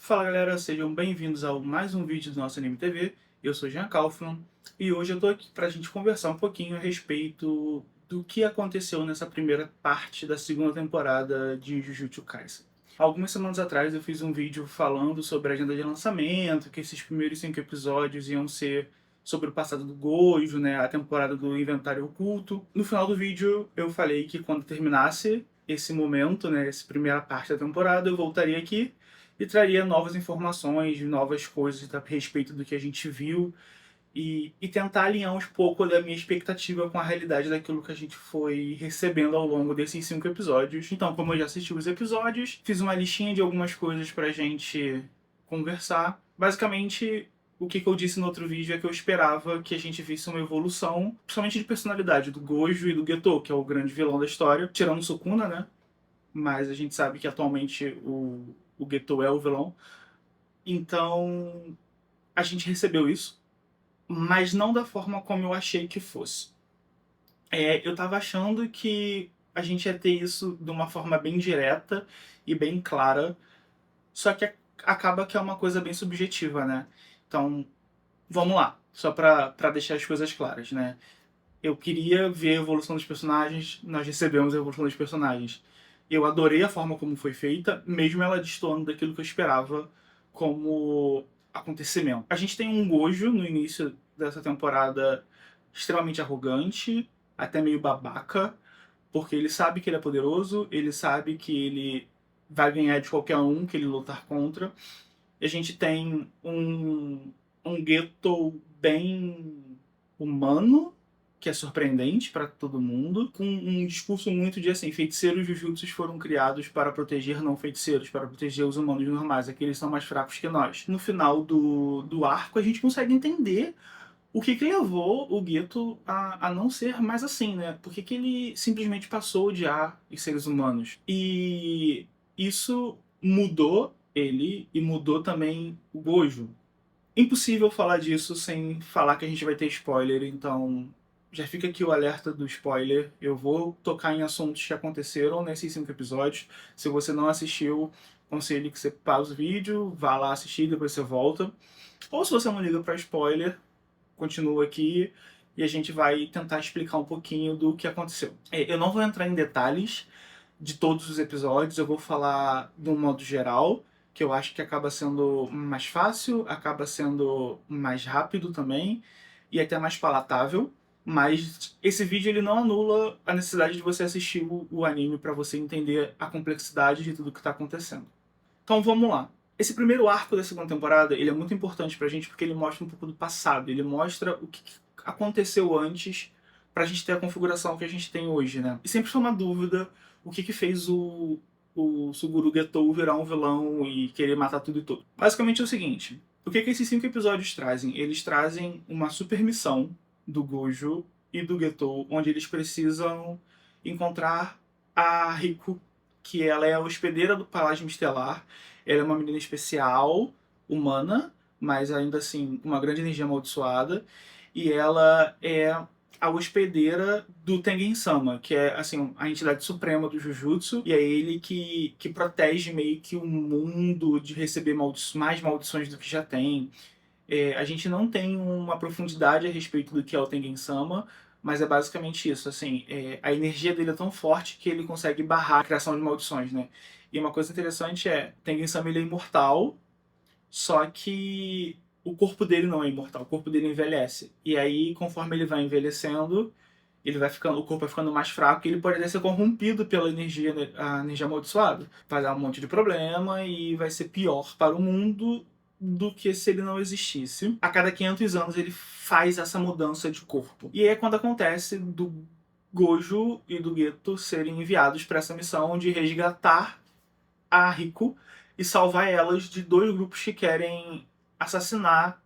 Fala galera, sejam bem-vindos a mais um vídeo do nosso Anime TV. Eu sou Jean Kaufman e hoje eu tô aqui pra gente conversar um pouquinho a respeito do que aconteceu nessa primeira parte da segunda temporada de Jujutsu Kaisen. Algumas semanas atrás eu fiz um vídeo falando sobre a agenda de lançamento, que esses primeiros 5 episódios iam ser sobre o passado do Gojo, né, a temporada do Inventário Oculto. No final do vídeo eu falei que quando terminasse esse momento, né, essa primeira parte da temporada, eu voltaria aqui e traria novas informações, novas coisas a respeito do que a gente viu e tentar alinhar um pouco da minha expectativa com a realidade daquilo que a gente foi recebendo ao longo desses 5 episódios. Então, como eu já assisti os episódios, fiz uma listinha de algumas coisas pra gente conversar. Basicamente, o que eu disse no outro vídeo é que eu esperava que a gente visse uma evolução, principalmente de personalidade, do Gojo e do Geto, que é o grande vilão da história, tirando o Sukuna, né? Mas a gente sabe que atualmente o Geto é o vilão. Então, a gente recebeu isso, mas não da forma como eu achei que fosse. Eu tava achando que a gente ia ter isso de uma forma bem direta e bem clara, só que acaba que é uma coisa bem subjetiva, né? Então, vamos lá, só pra deixar as coisas claras, né? Eu queria ver a evolução dos personagens, nós recebemos a evolução dos personagens. Eu adorei a forma como foi feita, mesmo ela destoando daquilo que eu esperava como acontecimento. A gente tem um Gojo no início dessa temporada extremamente arrogante, até meio babaca, porque ele sabe que ele é poderoso, ele sabe que ele vai ganhar de qualquer um que ele lutar contra. E a gente tem um Geto bem humano, que é surpreendente para todo mundo, com um discurso muito de assim, feiticeiros jujutsus foram criados para proteger não feiticeiros, para proteger os humanos normais, aqueles são mais fracos que nós. No final do arco, a gente consegue entender o que levou o Geto a não ser mais assim, né? Por que ele simplesmente passou a odiar os seres humanos? E isso mudou ele e mudou também o Gojo. Impossível falar disso sem falar que a gente vai ter spoiler, então já fica aqui o alerta do spoiler. Eu vou tocar em assuntos que aconteceram nesses 5 episódios. Se você não assistiu, aconselho que você pause o vídeo, vá lá assistir, depois você volta. Ou se você não liga para spoiler, continua aqui e a gente vai tentar explicar um pouquinho do que aconteceu. Eu não vou entrar em detalhes de todos os episódios, eu vou falar de um modo geral, que eu acho que acaba sendo mais fácil, acaba sendo mais rápido também e até mais palatável. Mas esse vídeo ele não anula a necessidade de você assistir o anime para você entender a complexidade de tudo que está acontecendo. Então vamos lá. Esse primeiro arco da segunda temporada, ele é muito importante pra gente porque ele mostra um pouco do passado, ele mostra o que aconteceu antes pra gente ter a configuração que a gente tem hoje, né? E sempre foi uma dúvida o que fez o Suguru Getou virar um vilão e querer matar tudo e tudo. Basicamente é o seguinte, o que esses 5 episódios trazem? Eles trazem uma super missão do Gojo e do Getou, onde eles precisam encontrar a Riku, que ela é a hospedeira do Palácio Estelar. Ela é uma menina especial, humana, mas ainda assim com uma grande energia amaldiçoada. E ela é a hospedeira do Tengen-sama, que é assim, a entidade suprema do Jujutsu. E é ele que protege meio que o mundo de receber mais maldições do que já tem. A gente não tem uma profundidade a respeito do que é o Tengen-sama, mas é basicamente isso, assim, a energia dele é tão forte que ele consegue barrar a criação de maldições, né? E uma coisa interessante Tengen-sama ele é imortal, só que o corpo dele não é imortal, o corpo dele envelhece. E aí, conforme ele vai envelhecendo, ele vai ficando, o corpo vai ficando mais fraco e ele pode até ser corrompido pela energia, né, a energia amaldiçoada. Vai dar um monte de problema e vai ser pior para o mundo do que se ele não existisse. A cada 500 anos ele faz essa mudança de corpo. E é quando acontece do Gojo e do Geto serem enviados para essa missão de resgatar a Riku e salvar elas de 2 grupos que querem assassinar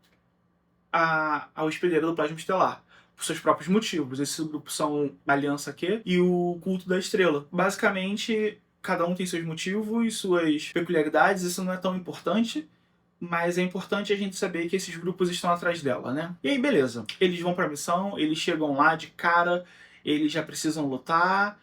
a hospedeira do Plasma Estelar. Por seus próprios motivos. Esses grupos são a Aliança Q e o Culto da Estrela. Basicamente, cada um tem seus motivos e suas peculiaridades, isso não é tão importante, mas é importante a gente saber que esses grupos estão atrás dela, né? E aí, beleza. Eles vão pra missão, eles chegam lá de cara, eles já precisam lutar,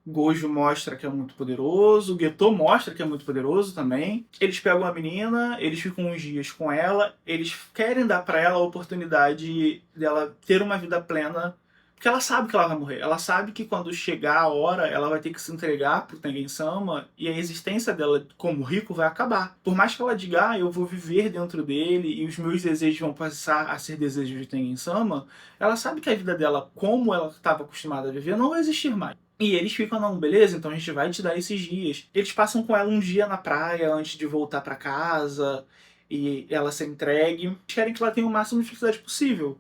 Gojo mostra que é muito poderoso, o Geto mostra que é muito poderoso também. Eles pegam a menina, eles ficam uns dias com ela, eles querem dar pra ela a oportunidade dela ter uma vida plena, porque ela sabe que ela vai morrer. Ela sabe que quando chegar a hora, ela vai ter que se entregar pro Tengen-sama e a existência dela como rico vai acabar. Por mais que ela diga, eu vou viver dentro dele e os meus desejos vão passar a ser desejos de Tengen-sama, ela sabe que a vida dela, como ela estava acostumada a viver, não vai existir mais. E eles ficam, não, beleza, então a gente vai te dar esses dias. Eles passam com ela um dia na praia antes de voltar pra casa e ela ser entregue. Eles querem que ela tenha o máximo de felicidade possível.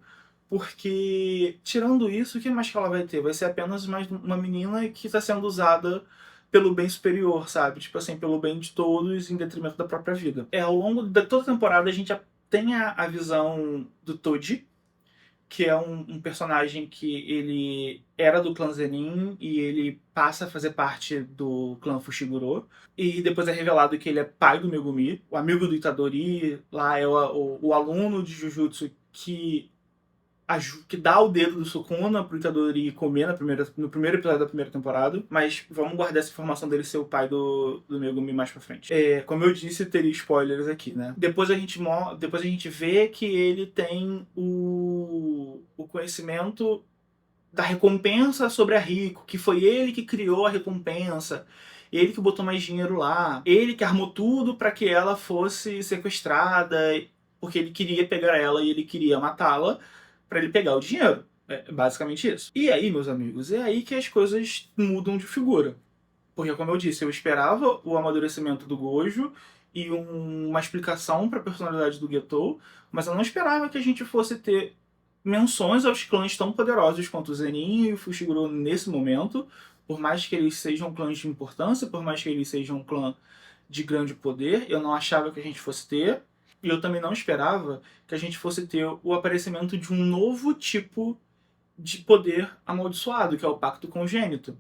Porque, tirando isso, o que mais que ela vai ter? Vai ser apenas mais uma menina que está sendo usada pelo bem superior, sabe? Tipo assim, pelo bem de todos em detrimento da própria vida. Ao longo de toda a temporada a gente tem a visão do Toji, que é um personagem que ele era do clã Zenin e ele passa a fazer parte do clã Fushiguro. E depois é revelado que ele é pai do Megumi, o amigo do Itadori, lá é o aluno de Jujutsu que dá o dedo do Sukuna pro Itadori comer no primeiro episódio da primeira temporada, mas vamos guardar essa informação dele ser o pai do Megumi mais pra frente. Como eu disse, teria spoilers aqui, né? Depois a gente vê que ele tem o conhecimento da recompensa sobre a Rico, que foi ele que criou a recompensa, ele que botou mais dinheiro lá, ele que armou tudo para que ela fosse sequestrada, porque ele queria pegar ela e ele queria matá-la para ele pegar o dinheiro. É basicamente isso. E aí, meus amigos, é aí que as coisas mudam de figura. Porque, como eu disse, eu esperava o amadurecimento do Gojo e uma explicação para a personalidade do Getou, mas eu não esperava que a gente fosse ter menções aos clãs tão poderosos quanto o Zenin e o Fushiguro nesse momento, por mais que eles sejam clãs de importância, por mais que eles sejam um clã de grande poder, eu não achava que a gente fosse ter. E eu também não esperava que a gente fosse ter o aparecimento de um novo tipo de poder amaldiçoado, que é o Pacto Congênito.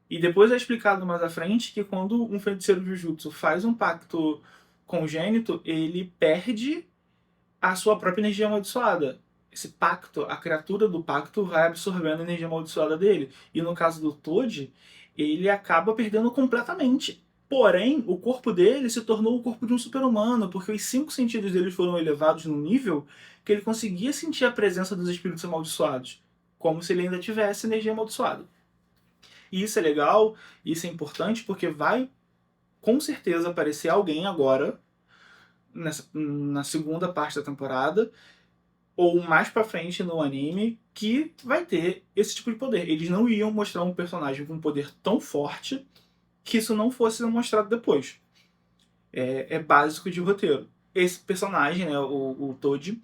E depois é explicado mais à frente que quando um feiticeiro Jujutsu faz um pacto congênito, ele perde a sua própria energia amaldiçoada. Esse pacto, a criatura do pacto vai absorvendo a energia amaldiçoada dele. E no caso do Toad, ele acaba perdendo completamente. Porém, o corpo dele se tornou o corpo de um super-humano, porque os 5 sentidos dele foram elevados num nível que ele conseguia sentir a presença dos espíritos amaldiçoados, como se ele ainda tivesse energia amaldiçoada. E isso é legal, isso é importante, porque vai com certeza aparecer alguém agora, na segunda parte da temporada, ou mais pra frente no anime, que vai ter esse tipo de poder. Eles não iam mostrar um personagem com um poder tão forte que isso não fosse mostrado depois. É básico de roteiro. Esse personagem, né, o Toji,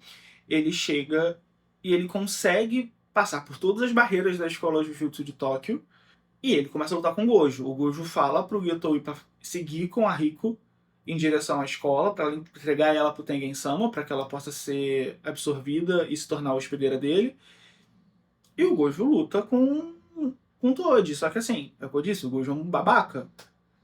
ele chega e ele consegue passar por todas as barreiras da escola Jujutsu de Tóquio e ele começa a lutar com o Gojo. O Gojo fala pro Getou ir pra seguir com a Rico em direção à escola, para entregar ela pro Tengen-sama, para que ela possa ser absorvida e se tornar a hospedeira dele. E o Gojo luta com o Toad. Só que assim, é o que eu disse, o Gojo é um babaca.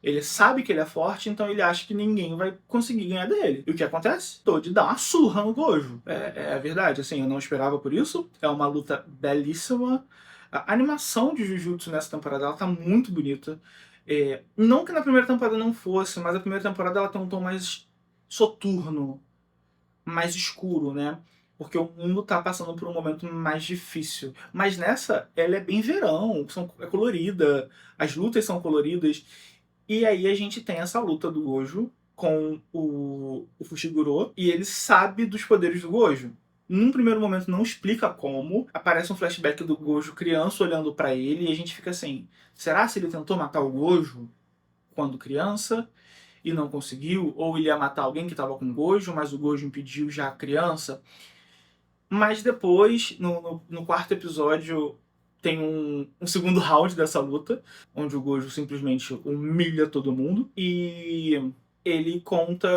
Ele sabe que ele é forte, então ele acha que ninguém vai conseguir ganhar dele. E o que acontece? Toad dá uma surra no Gojo. É a verdade, assim, eu não esperava por isso. É uma luta belíssima. A animação de Jujutsu nessa temporada, ela tá muito bonita. Não que na primeira temporada não fosse, mas a primeira temporada ela tem um tom mais soturno, mais escuro, né? Porque o mundo tá passando por um momento mais difícil. Mas nessa, ela é bem verão, é colorida, as lutas são coloridas. E aí a gente tem essa luta do Gojo com o Fushiguro, e ele sabe dos poderes do Gojo. Num primeiro momento não explica como, aparece um flashback do Gojo criança olhando pra ele, e a gente fica assim, será se ele tentou matar o Gojo quando criança e não conseguiu? Ou ele ia matar alguém que estava com o Gojo, mas o Gojo impediu já a criança? Mas depois, no quarto episódio, tem um segundo round dessa luta, onde o Gojo simplesmente humilha todo mundo. E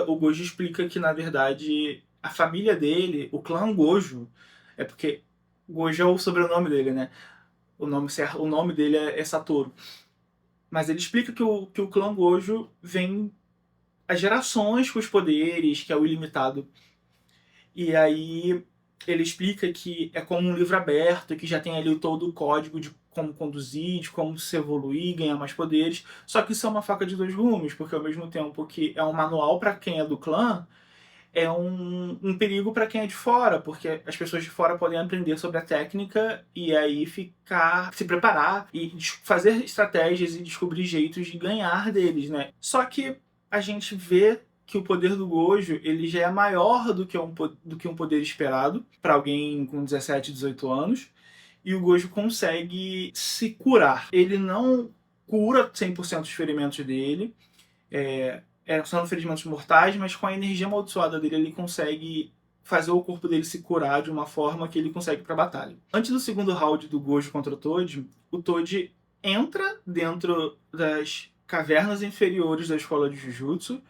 o Gojo explica que, na verdade, a família dele, o clã Gojo, é porque Gojo é o sobrenome dele, né? O nome dele é Satoru. Mas ele explica que o clã Gojo vem as gerações com os poderes, que é o ilimitado. E aí ele explica que é como um livro aberto, que já tem ali todo o código de como conduzir, de como se evoluir, ganhar mais poderes. Só que isso é uma faca de dois gumes, porque ao mesmo tempo que é um manual para quem é do clã, é um perigo para quem é de fora, porque as pessoas de fora podem aprender sobre a técnica e aí se preparar e fazer estratégias e descobrir jeitos de ganhar deles, né? Só que a gente vê que o poder do Gojo ele já é maior do que um poder esperado para alguém com 17, 18 anos. E o Gojo consegue se curar. Ele não cura 100% dos ferimentos dele, são ferimentos mortais, mas com a energia amaldiçoada dele ele consegue fazer o corpo dele se curar de uma forma que ele consegue para a batalha. Antes do segundo round do Gojo contra o Toad entra dentro das cavernas inferiores da escola de Jujutsu,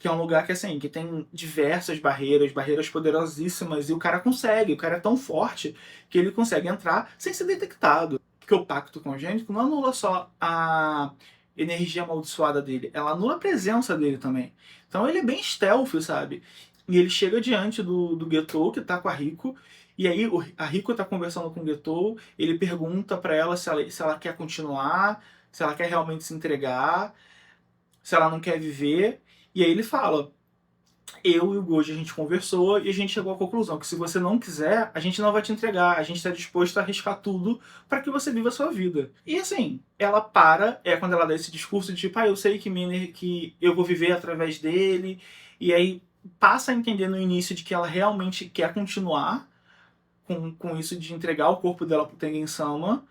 que é um lugar que, assim, que tem diversas barreiras poderosíssimas, e o cara é tão forte que ele consegue entrar sem ser detectado. Porque o pacto congênito não anula só a energia amaldiçoada dele, ela anula a presença dele também. Então ele é bem stealth, sabe? E ele chega diante do Getou, que tá com a Rico, e aí a Rico tá conversando com o Getou, ele pergunta pra ela se ela quer continuar, se ela quer realmente se entregar, se ela não quer viver. E aí ele fala, eu e o Gojo a gente conversou e a gente chegou à conclusão que se você não quiser, a gente não vai te entregar, a gente está disposto a arriscar tudo para que você viva a sua vida. E assim, ela quando ela dá esse discurso de tipo, eu sei que eu vou viver através dele, e aí passa a entender no início de que ela realmente quer continuar com isso de entregar o corpo dela pro Tengen-sama,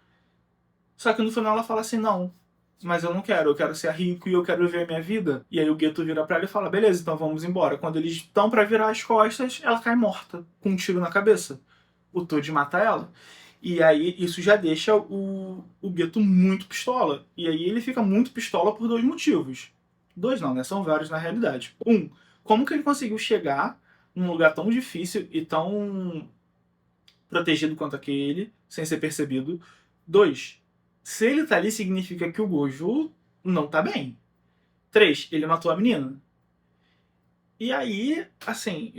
só que no final ela fala assim, não, mas eu não quero, eu quero ser rico e eu quero viver a minha vida. E aí o Geto vira pra ela e fala, beleza, então vamos embora. Quando eles estão pra virar as costas, ela cai morta, com um tiro na cabeça. O Toad mata ela. E aí isso já deixa o Geto muito pistola. E aí ele fica muito pistola por dois motivos. Dois não, né? São vários na realidade. Um, como que ele conseguiu chegar num lugar tão difícil e tão protegido quanto aquele, sem ser percebido. Dois, se ele tá ali, significa que o Gojo não tá bem. Três, ele matou a menina. E aí, assim,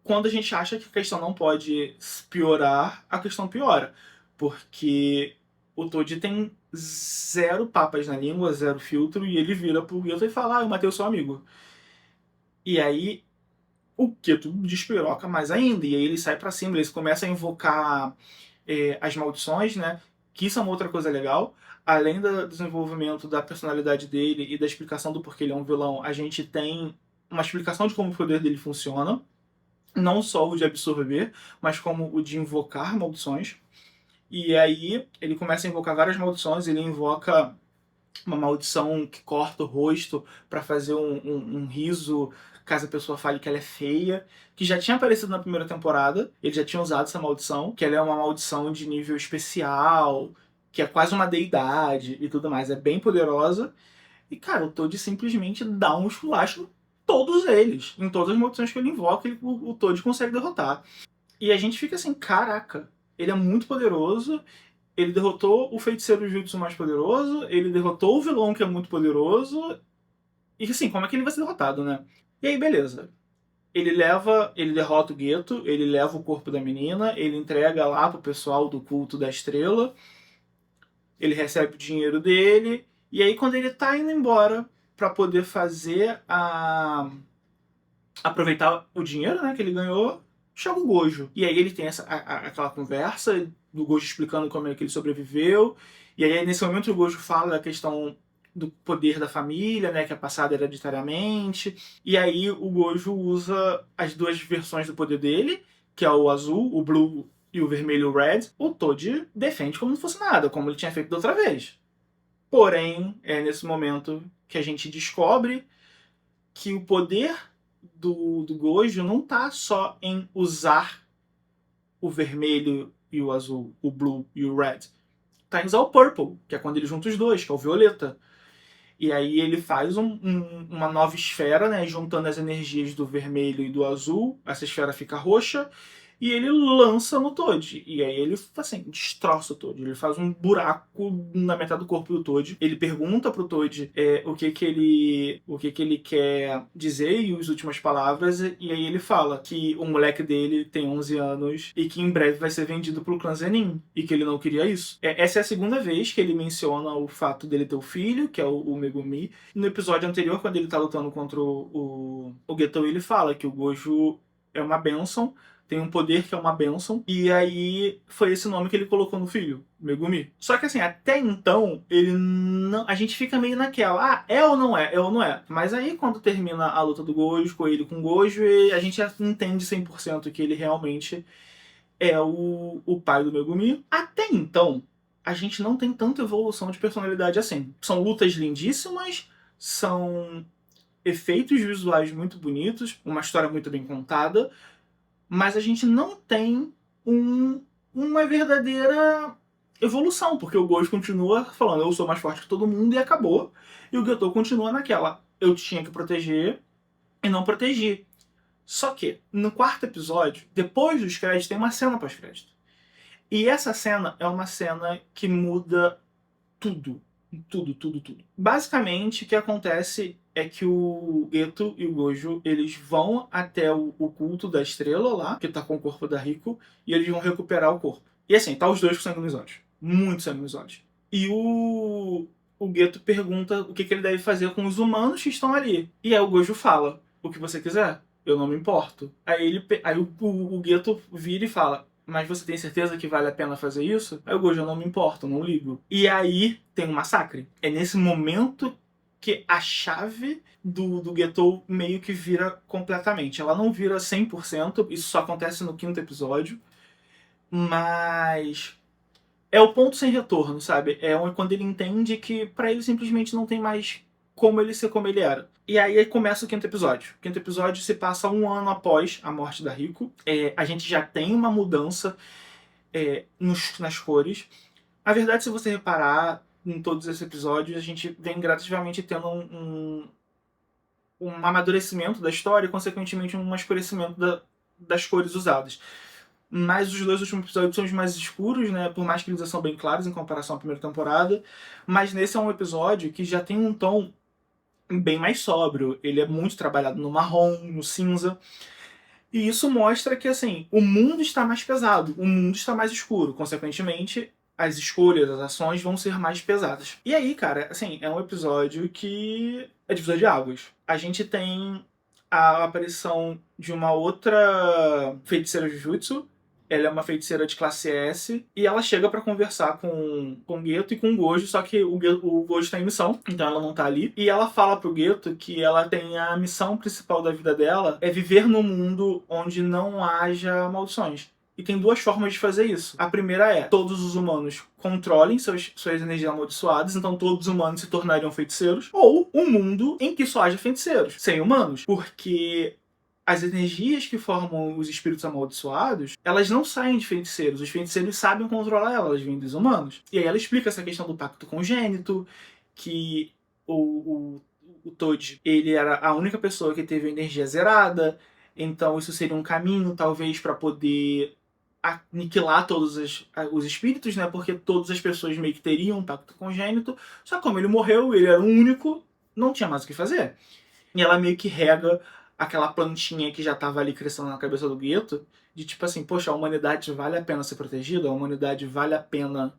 quando a gente acha que a questão não pode piorar, a questão piora. Porque o Toad tem zero papas na língua, zero filtro, e ele vira pro Geto e fala, eu matei o seu amigo. E aí, o Geto despiroca mais ainda, e aí ele sai pra cima, eles começam a invocar as maldições, né? Que isso é uma outra coisa legal. Além do desenvolvimento da personalidade dele e da explicação do porquê ele é um vilão, a gente tem uma explicação de como o poder dele funciona. Não só o de absorver, mas como o de invocar maldições. E aí ele começa a invocar várias maldições, ele invoca uma maldição que corta o rosto para fazer um riso caso a pessoa fale que ela é feia, que já tinha aparecido na primeira temporada, ele já tinha usado essa maldição, que ela é uma maldição de nível especial, que é quase uma deidade e tudo mais, é bem poderosa. E cara, o Toad simplesmente dá um esculacho em todos eles, em todas as maldições que ele invoca, o Toad consegue derrotar. E a gente fica assim, caraca, ele é muito poderoso, ele derrotou o feiticeiro Jutsu mais poderoso, ele derrotou o vilão que é muito poderoso, e assim, como é que ele vai ser derrotado, né? E aí, beleza. Ele derrota o Geto, ele leva o corpo da menina, ele entrega lá pro pessoal do culto da estrela, ele recebe o dinheiro dele, e aí quando ele tá indo embora pra poder fazer aproveitar o dinheiro, né, que ele ganhou, chega o Gojo. E aí ele tem aquela conversa do Gojo explicando como é que ele sobreviveu. E aí nesse momento o Gojo fala da questão do poder da família, né, que é passada hereditariamente. E aí o Gojo usa as duas versões do poder dele, que é o azul, o blue e o vermelho, o red. O Toad defende como não fosse nada, como ele tinha feito da outra vez. Porém, é nesse momento que a gente descobre que o poder do Gojo não tá só em usar o vermelho e o azul, o blue e o red. Tá em usar o purple, que é quando ele junta os dois, que é o violeta. E aí ele faz uma nova esfera, né, juntando as energias do vermelho e do azul. Essa esfera fica roxa. e ele lança no Toad. E aí ele, assim, destroça o Toad. Ele faz um buraco na metade do corpo do Toad. Ele pergunta pro Toad o que ele quer dizer e as últimas palavras. E aí ele fala que o moleque dele tem 11 anos e que em breve vai ser vendido pro clã Zenin. E que ele não queria isso. Essa é a segunda vez que ele menciona o fato dele ter o filho, que é o Megumi. No episódio anterior, quando ele tá lutando contra o Getou, ele fala que o Gojo é uma bênção, tem um poder que é uma bênção, e aí foi esse nome que ele colocou no filho, Megumi. Só que assim, até então, ele não. A gente fica meio naquela, é ou não é? É ou não é? Mas aí quando termina a luta do Gojo, com ele com o Gojo, a gente já entende 100% que ele realmente é o pai do Megumi. Até então, a gente não tem tanta evolução de personalidade assim. São lutas lindíssimas, são efeitos visuais muito bonitos, uma história muito bem contada, mas a gente não tem uma verdadeira evolução, porque o Gojo continua falando, eu sou mais forte que todo mundo, e acabou. E o Getou continua naquela, eu tinha que proteger e não protegi. Só que, no quarto episódio, depois dos créditos, tem uma cena pós-crédito. E essa cena é uma cena que muda tudo. Tudo, tudo, tudo. Basicamente, o que acontece é que o Geto e o Gojo, eles vão até o culto da estrela lá, que tá com o corpo da Rico, e eles vão recuperar o corpo. E assim, tá os dois com sangue nos olhos. Muito sangue nos olhos. E o Geto pergunta o que ele deve fazer com os humanos que estão ali. E aí o Gojo fala, o que você quiser, eu não me importo. Aí o Geto vira e fala, mas você tem certeza que vale a pena fazer isso? Aí o Gojo, eu não me importo, não ligo. E aí tem um massacre. É nesse momento que a chave do Getou meio que vira completamente. Ela não vira 100%, isso só acontece no quinto episódio, mas é o ponto sem retorno, sabe? É quando ele entende que pra ele simplesmente não tem mais como ele ser como ele era. E aí começa o quinto episódio. O quinto episódio se passa um ano após a morte da Rico. A gente já tem uma mudança nas cores. A verdade, se você reparar em todos esses episódios, a gente vem gradativamente tendo um amadurecimento da história e, consequentemente, um escurecimento das cores usadas. Mas os dois últimos episódios são os mais escuros, né? Por mais que eles já são bem claros em comparação à primeira temporada. Mas nesse é um episódio que já tem um tom bem mais sóbrio. Ele é muito trabalhado no marrom, no cinza. E isso mostra que, assim, o mundo está mais pesado, o mundo está mais escuro. Consequentemente, as escolhas, as ações vão ser mais pesadas. E aí, cara, assim, é um episódio que é divisor de águas. A gente tem a aparição de uma outra feiticeira Jujutsu. Ela é uma feiticeira de classe S e ela chega pra conversar com o Geto e com o Gojo, só que o Gojo tá em missão, então ela não tá ali. E ela fala pro Geto que ela tem a missão principal da vida dela é viver num mundo onde não haja maldições. E tem duas formas de fazer isso. A primeira é todos os humanos controlem suas energias amaldiçoadas, então todos os humanos se tornariam feiticeiros. Ou um mundo em que só haja feiticeiros, sem humanos. Porque as energias que formam os espíritos amaldiçoados, elas não saem de feiticeiros. Os feiticeiros sabem controlar elas vêm dos humanos. E aí ela explica essa questão do pacto congênito, que o Toad, ele era a única pessoa que teve a energia zerada, então isso seria um caminho, talvez, para poder aniquilar todos os espíritos, né? Porque todas as pessoas meio que teriam um pacto congênito, só que como ele morreu, ele era o único, não tinha mais o que fazer. E ela meio que rega aquela plantinha que já estava ali crescendo na cabeça do Geto, de tipo assim, poxa, a humanidade vale a pena ser protegida, a humanidade vale a pena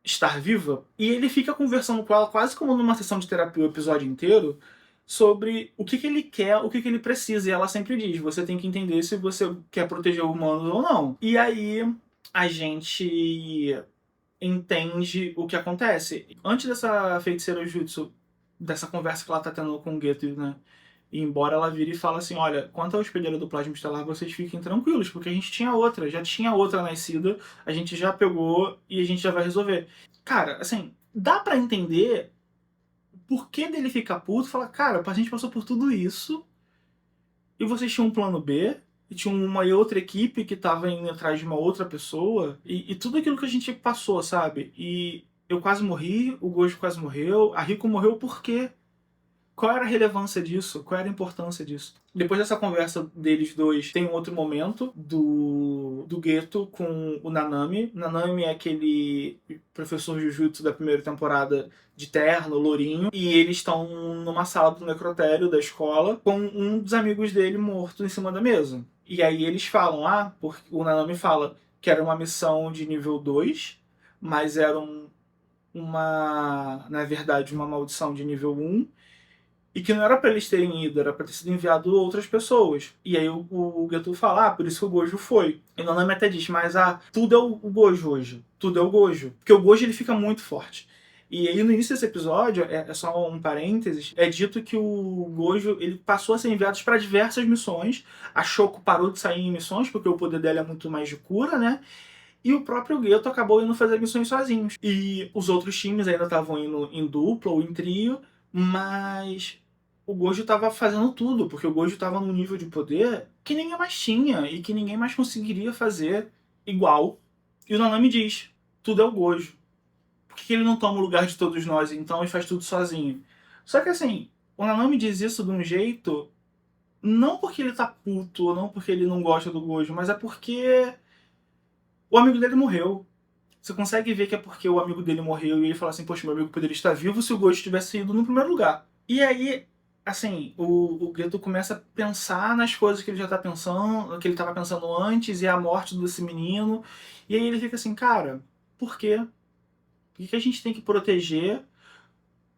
estar viva. E ele fica conversando com ela quase como numa sessão de terapia o episódio inteiro, sobre o que ele quer, o que ele precisa. E ela sempre diz, você tem que entender se você quer proteger humanos ou não. E aí a gente entende o que acontece. Antes dessa feiticeira Jutsu, dessa conversa que ela tá tendo com o Geto, né? E embora ela vire e fala assim, olha, quanto ao hospedeiro do plasma estelar, vocês fiquem tranquilos, porque a gente tinha outra, já tinha outra nascida, a gente já pegou e a gente já vai resolver. Cara, assim, dá pra entender por que dele ficar puto e falar, cara, a gente passou por tudo isso e vocês tinham um plano B, e tinha uma outra equipe que tava indo atrás de uma outra pessoa, e tudo aquilo que a gente passou, sabe? E eu quase morri, o Gojo quase morreu, a Rico morreu por quê? Qual era a relevância disso? Qual era a importância disso? Depois dessa conversa deles dois, tem um outro momento do Geto com o Nanami. Nanami é aquele professor Jujutsu da primeira temporada de terno, lourinho. E eles estão numa sala do necrotério da escola com um dos amigos dele morto em cima da mesa. E aí eles falam, porque o Nanami fala que era uma missão de nível 2, mas era na verdade, uma maldição de nível 1, e que não era pra eles terem ido, era pra ter sido enviado outras pessoas. E aí o Geto fala, por isso que o Gojo foi. E o Nanami até diz, mas tudo é o Gojo hoje. Tudo é o Gojo. Porque o Gojo ele fica muito forte. E aí no início desse episódio, é só um parênteses, é dito que o Gojo ele passou a ser enviado para diversas missões. A Shoko parou de sair em missões, porque o poder dela é muito mais de cura, né? E o próprio Geto acabou indo fazer missões sozinhos. E os outros times ainda estavam indo em dupla ou em trio, mas o Gojo estava fazendo tudo, porque o Gojo estava num nível de poder que ninguém mais tinha e que ninguém mais conseguiria fazer igual. E o Nanami diz, tudo é o Gojo. Por que ele não toma o lugar de todos nós então e faz tudo sozinho? Só que assim, o Nanami diz isso de um jeito, não porque ele tá puto, ou não porque ele não gosta do Gojo, mas é porque o amigo dele morreu. Você consegue ver que é porque o amigo dele morreu e ele fala assim, poxa, meu amigo poderia estar vivo se o Gojo tivesse ido no primeiro lugar. E aí, assim, o Geto começa a pensar nas coisas que ele já tá pensando, que ele tava pensando antes, e a morte desse menino. E aí ele fica assim, cara, por quê? Por que a gente tem que proteger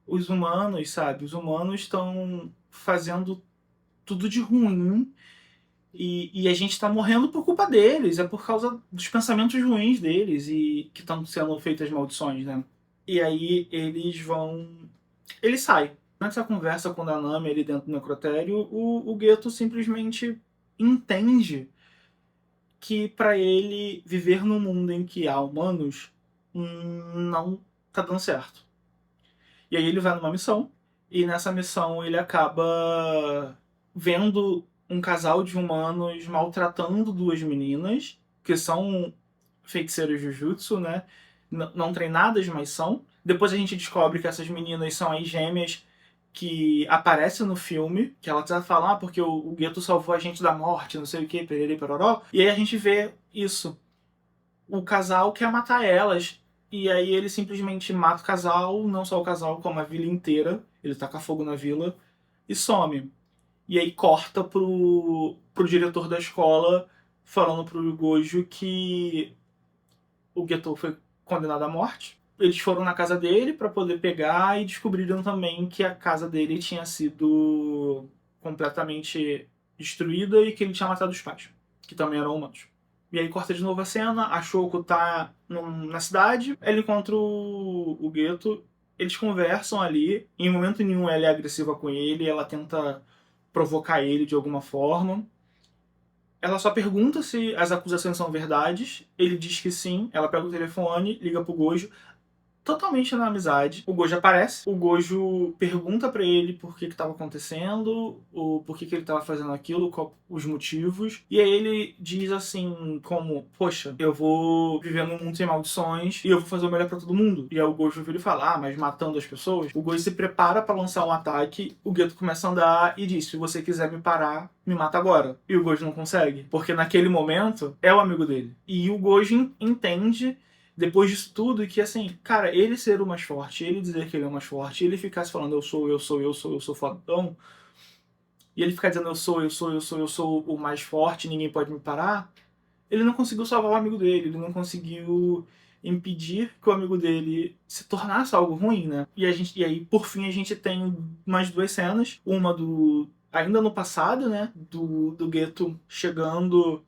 os humanos, sabe? Os humanos estão fazendo tudo de ruim e a gente tá morrendo por culpa deles, é por causa dos pensamentos ruins deles e que estão sendo feitas maldições, né? E aí eles vão. Ele sai. Nessa conversa com o Nanami ali dentro do necrotério, o Geto simplesmente entende que para ele viver num mundo em que há humanos não tá dando certo. E aí ele vai numa missão, e nessa missão ele acaba vendo um casal de humanos maltratando duas meninas, que são feiticeiras Jujutsu, né? Não treinadas, mas são. Depois a gente descobre que essas meninas são as gêmeas que aparecem no filme, que ela já fala, porque o Geto salvou a gente da morte, não sei o que, pererê, peroró. E aí a gente vê isso. O casal quer matar elas. E aí ele simplesmente mata o casal, não só o casal, como a vila inteira. Ele taca fogo na vila e some. E aí corta pro diretor da escola falando pro Gojo que o Geto foi condenado à morte. Eles foram na casa dele para poder pegar e descobriram também que a casa dele tinha sido completamente destruída e que ele tinha matado os pais, que também eram humanos. E aí corta de novo a cena, a Shoko tá na cidade, ele encontra o Geto, eles conversam ali, em momento nenhum ela é agressiva com ele, ela tenta provocar ele de alguma forma. Ela só pergunta se as acusações são verdades, ele diz que sim, ela pega o telefone, liga pro Gojo, totalmente na amizade. O Gojo aparece, o Gojo pergunta pra ele por que tava acontecendo, o por que ele tava fazendo aquilo, qual os motivos. E aí ele diz assim, como, poxa, eu vou viver num mundo sem maldições e eu vou fazer o melhor pra todo mundo. E aí o Gojo vira e fala, mas matando as pessoas? O Gojo se prepara pra lançar um ataque, o Geto começa a andar e diz, se você quiser me parar, me mata agora. E o Gojo não consegue, porque naquele momento é o amigo dele. E o Gojo entende depois disso tudo, que assim, cara, ele ser o mais forte, ele dizer que ele é o mais forte, ele ficasse falando eu sou fodão, e ele ficar dizendo eu sou o mais forte, ninguém pode me parar, ele não conseguiu salvar o amigo dele, ele não conseguiu impedir que o amigo dele se tornasse algo ruim, né? E aí, por fim, a gente tem mais duas cenas, uma ainda no passado, né, do Geto chegando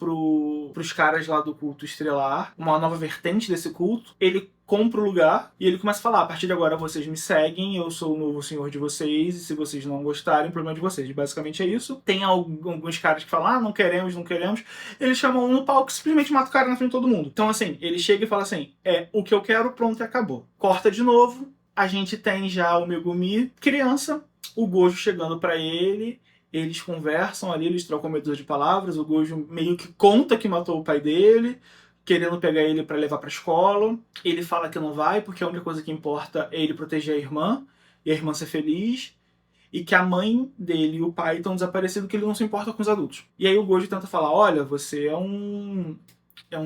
pros caras lá do culto estrelar, uma nova vertente desse culto. Ele compra o lugar e ele começa a falar, a partir de agora vocês me seguem, eu sou o novo senhor de vocês, e se vocês não gostarem, o problema é de vocês. Basicamente é isso. Tem alguns caras que falam, não queremos, não queremos. Ele chama um no palco e simplesmente mata o cara na frente de todo mundo. Então assim, ele chega e fala assim, o que eu quero, pronto, e acabou. Corta de novo, a gente tem já o Megumi, criança, o Gojo chegando pra ele, eles conversam ali, eles trocam medo de palavras, o Gojo meio que conta que matou o pai dele, querendo pegar ele pra levar pra escola. Ele fala que não vai, porque a única coisa que importa é ele proteger a irmã, e a irmã ser feliz. e que a mãe dele e o pai estão desaparecidos, que ele não se importa com os adultos. E aí o Gojo tenta falar, olha, você é um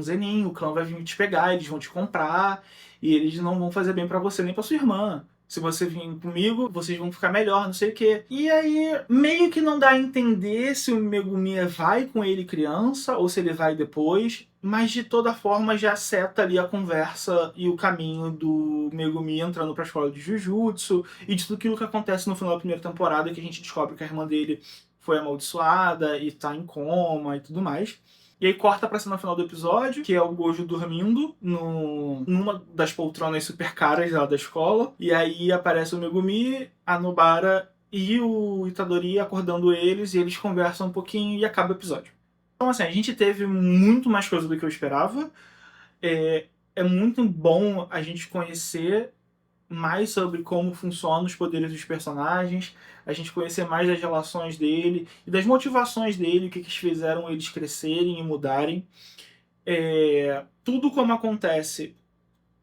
zenin, o clã vai vir te pegar, eles vão te comprar, e eles não vão fazer bem pra você nem pra sua irmã. Se você vir comigo, vocês vão ficar melhor, não sei o quê. E aí, meio que não dá a entender se o Megumin vai com ele criança ou se ele vai depois, mas de toda forma já seta ali a conversa e o caminho do Megumi entrando pra escola de Jujutsu e de tudo aquilo que acontece no final da primeira temporada, que a gente descobre que a irmã dele foi amaldiçoada e tá em coma e tudo mais. E aí corta pra cena final do episódio, que é o Gojo dormindo numa das poltronas super caras lá da escola. E aí aparece o Megumi, a Nobara e o Itadori acordando eles, e eles conversam um pouquinho e acaba o episódio. Então assim, a gente teve muito mais coisa do que eu esperava. É muito bom a gente conhecer mais sobre como funcionam os poderes dos personagens, a gente conhecer mais das relações dele e das motivações dele, o que fizeram eles crescerem e mudarem. Tudo como acontece,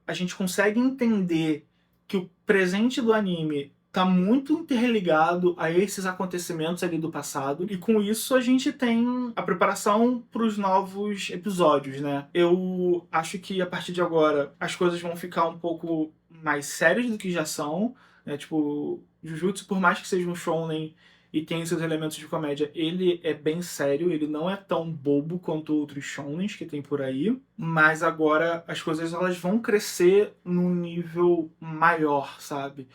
a gente consegue entender que o presente do anime tá muito interligado a esses acontecimentos ali do passado, e com isso a gente tem a preparação para os novos episódios, né? Eu acho que a partir de agora as coisas vão ficar um pouco mais sérias do que já são, né? Tipo, Jujutsu, por mais que seja um shonen e tenha seus elementos de comédia, ele é bem sério, ele não é tão bobo quanto outros shonens que tem por aí, mas agora as coisas elas vão crescer num nível maior, sabe?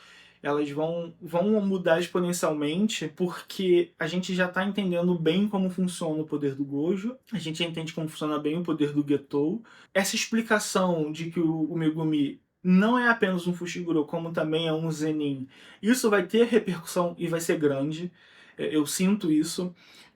Elas vão mudar exponencialmente porque a gente já está entendendo bem como funciona o poder do Gojo, a gente já entende como funciona bem o poder do Getou. Essa explicação de que o Megumi não é apenas um Fushiguro, como também é um Zenin, isso vai ter repercussão e vai ser grande. Eu sinto isso,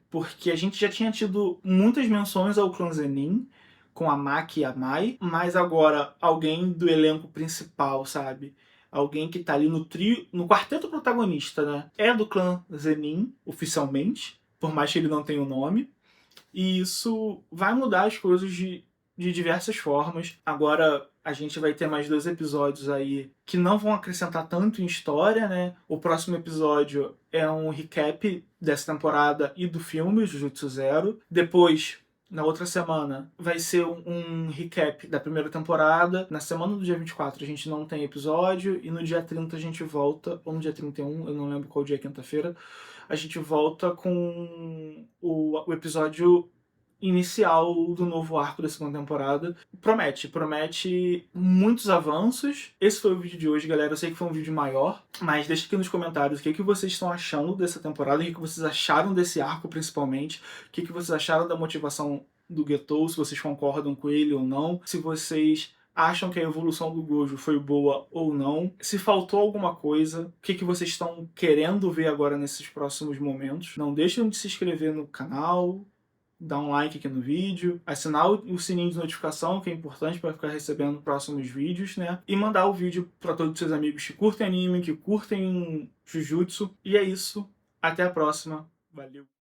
porque a gente já tinha tido muitas menções ao clã Zenin, com a Maki e a Mai, mas agora alguém do elenco principal, sabe? Alguém que tá ali no trio, no quarteto protagonista, né? É do clã Zenin, oficialmente, por mais que ele não tenha o nome. E isso vai mudar as coisas de diversas formas. Agora a gente vai ter mais 2 episódios aí que não vão acrescentar tanto em história, né? O próximo episódio é um recap dessa temporada e do filme Jujutsu Zero. Depois, na outra semana, vai ser um recap da primeira temporada. Na semana do dia 24 a gente não tem episódio, e no dia 30 a gente volta, ou no dia 31, eu não lembro qual dia é, quinta-feira, a gente volta com o episódio inicial do novo arco da segunda temporada. Promete muitos avanços. Esse foi o vídeo de hoje, galera. Eu sei que foi um vídeo maior, mas deixa aqui nos comentários o que vocês estão achando dessa temporada, o que vocês acharam desse arco, principalmente, o que vocês acharam da motivação do Getou, se vocês concordam com ele ou não, se vocês acham que a evolução do Gojo foi boa ou não, se faltou alguma coisa, o que vocês estão querendo ver agora nesses próximos momentos. Não deixem de se inscrever no canal, dar um like aqui no vídeo, assinar o sininho de notificação, que é importante para ficar recebendo próximos vídeos, né? E mandar o vídeo para todos os seus amigos que curtem anime, que curtem Jujutsu. E é isso. Até a próxima. Valeu!